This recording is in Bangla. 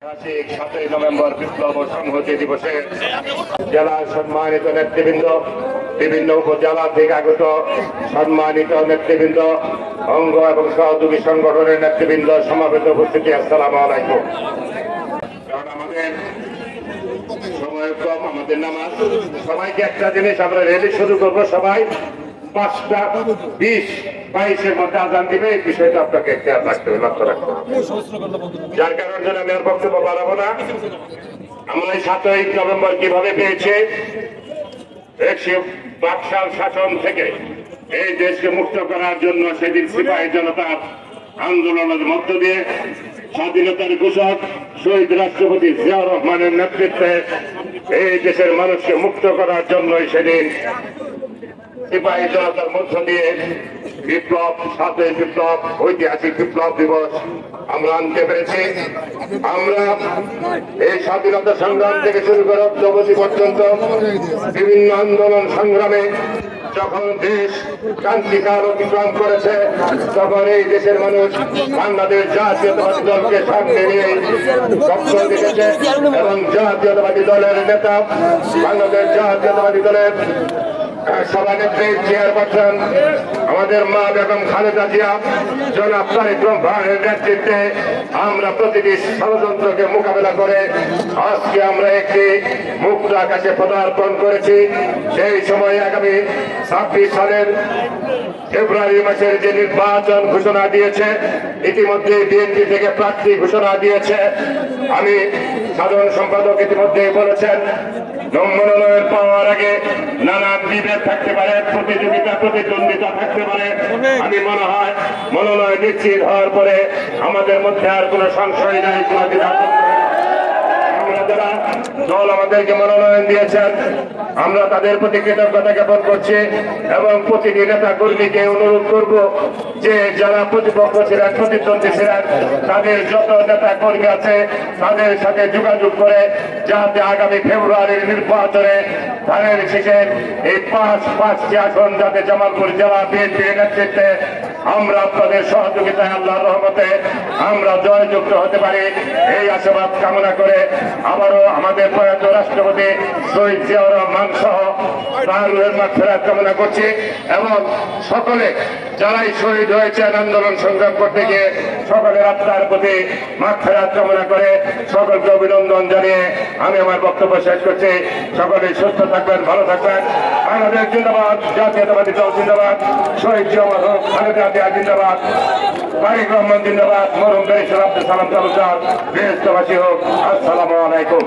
7ই নভেম্বর বিপ্লব ও সংহতি দিবসে জেলার সম্মানিত নেতৃবৃন্দ, বিভিন্ন উপজেলা থেকে আগত সম্মানিত নেতৃবৃন্দ, অঙ্গ এবং সহযোগী সংগঠনের নেতৃবৃন্দ, সমাবেত উপস্থিতি, আসসালামু আলাইকুম। কারণ আমাদের সময় কম, আমাদের নামাজ, সবাইকে একটা জিনিস, আমরা র্যালি শুরু করবো, সবাই 5:20-22-এর মধ্যে আজান দিবে, এই বিষয়টা আপনাকে খেয়াল রাখতে হবে, লক্ষ্য রাখতে হবে। যার কারণে আমি আর বক্তব্য বাড়াবো না। আমরা এই 7ই নভেম্বর কিভাবে পেয়েছে, বাকশাল শাসন থেকে এই দেশকে মুক্ত করার জন্য সেদিন সিপাহী জনতার আন্দোলনের মধ্য দিয়ে স্বাধীনতার ঘোষক শহীদ রাষ্ট্রপতি জিয়াউর রহমানের নেতৃত্বে এই দেশের মানুষকে মুক্ত করার জন্যই সেদিন সিপাহী জনতার মধ্য দিয়ে বিপ্লব, 7ই বিপ্লব, ঐতিহাসিক বিপ্লব দিবস আমরা আনতে পেরেছি। আমরা এই স্বাধীনতা সংগ্রাম থেকে শুরু করে অদ্যাবধি পর্যন্ত বিভিন্ন আন্দোলন সংগ্রামে যখন দেশ ক্রান্তিকাল অতিক্রম করেছে, তখন এই দেশের মানুষ বাংলাদেশ জাতীয়তাবাদী দলকে সামনে নিয়ে পক্ষ দিয়েছে এবং জাতীয়তাবাদী দলের নেতা, বাংলাদেশ জাতীয়তাবাদী দলের সভানেত্রী, চেয়ারপারসন আমাদের মা বেগম খালেদা জিয়া, জনাব তারেক রহমানের নেতৃত্বে আমরা প্রতিটি ষড়যন্ত্রকে মোকাবেলা করে আজকে আমরা একটি মুক্ত আকাশে পদার্পণ করেছি। সেই সময় আগামী 26 সালের ফেব্রুয়ারি মাসের যে নির্বাচন ঘোষণা দিয়েছে, ইতিমধ্যে বিএনপি থেকে প্রার্থী ঘোষণা দিয়েছে। আমি সাধারণ সম্পাদক ইতিমধ্যে বলেছেন, মনোনয়ন পাওয়ার আগে নানান বিভেদ থাকতে পারে, প্রতিদ্বন্দ্বিতা থাকতে পারে। আমি মনে হয় মনোনয়ন নিশ্চিত হওয়ার পরে আমাদের মধ্যে আর কোনো সংশয় নাই, কোনো দ্বিধা যারা দল আমাদেরকে মনোনয়ন দিয়েছেন, আমরা তাদের প্রতি কৃতজ্ঞতা জ্ঞাপন করছি এবং প্রতিটি নেতা কর্মীকে অনুরোধ করব যে যারা প্রতিপক্ষ ছিলেন, প্রতিদ্বন্দ্বী ছিলেন, তাদের যত নেতা কর্মী আছে তাদের সাথে যোগাযোগ করে যাতে আগামী ফেব্রুয়ারির নির্বাচনে ধানের শীষের এই 5টি আসন যাতে জামালপুর জেলা বিএনপির নেতৃত্বে আমরা আপনাদের সহযোগিতায় আল্লাহর রহমতে আমরা জয়যুক্ত হতে পারি, এই আশীর্বাদ কামনা করে আবারও আমাদের প্রয়াত রাষ্ট্রপতি শহীদ জিয়াউর রহমান সহ তার রুহের মাগফিরাত কামনা করছি এবং সকলে যারাই শহীদ হয়েছেন আন্দোলন সংগ্রাম করতে গিয়ে সকলের আত্মার প্রতি মাগফিরাত কামনা করে সকলকে অভিনন্দন জানিয়ে আমি আমার বক্তব্য শেষ করছি। সকলে সুস্থ থাকবেন, ভালো থাকবেন। বাংলাদেশ জিন্দাবাদ, জাতীয়তাবাদী দল জিন্দাবাদ, শহীদ জিয়াউর হক, খালেদা জিয়া জিন্দাবাদ, তারেক রহমান জিন্দাবাদ, মরহুম ব্যারিস্টার আব্দুল সালাম তালুকদার বেহেশতবাসী হোক। আসসালামু আলাইকুম।